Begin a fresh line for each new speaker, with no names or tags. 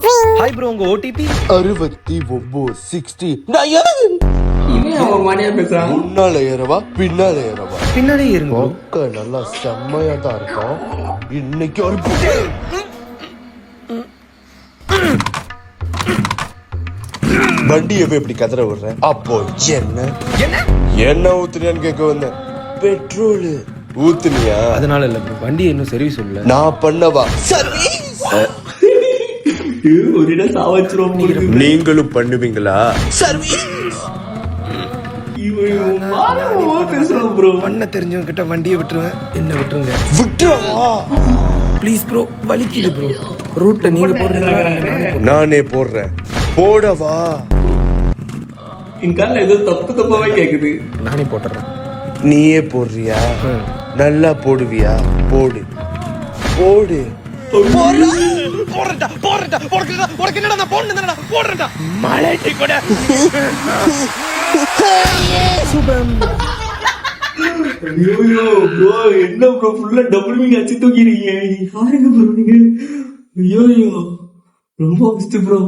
Hi bro, உங்க OTP
69 முன்னால ஏறவா பின்னால ஏறவா?
பின்னாலே இருங்க bro.
பார்க்க நல்லா செம்மையா தான் இருக்கும். இன்னைக்கு ஒரு வண்டியவே இப்படி கதற விடுற. அப்போ என்ன ஊத்துனியான்னு கேட்க வந்தேன். பெட்ரோல் ஊத்துனியா?
அதனால இல்ல ப்ரோ, வண்டி இன்னும் சர்வீஸ் இல்ல.
நான் பண்ணவா சர்வீஸ்? நீங்களும் பண்ணுவீங்களா சர்வீஸ்?
பண்ண தெரிஞ்சவங்க கிட்ட வண்டியை விட்டுருவேன், என்ன விட்டுருங்க.
விட்டுறவா
ப்ளீஸ் ப்ரோ, வலிக்குது ப்ரோ. ரூட்டை நீங்க போடுறீங்களா?
நானே போடுறேன். போடவா?
ஏதோ தப்பு தப்பாவே கேக்குது.
நானே போட்டுறேன்.
நீயே போடுறியா? நல்லா போடுவியா? போடு போடு.
என்ன ப்ரோ ஃபுல்லா டபுள் மீன் அடிச்சு தூக்கிடுங்க. யாருங்க ப்ரோ நீங்க? ஐயோ ரொம்ப ப்ரோ.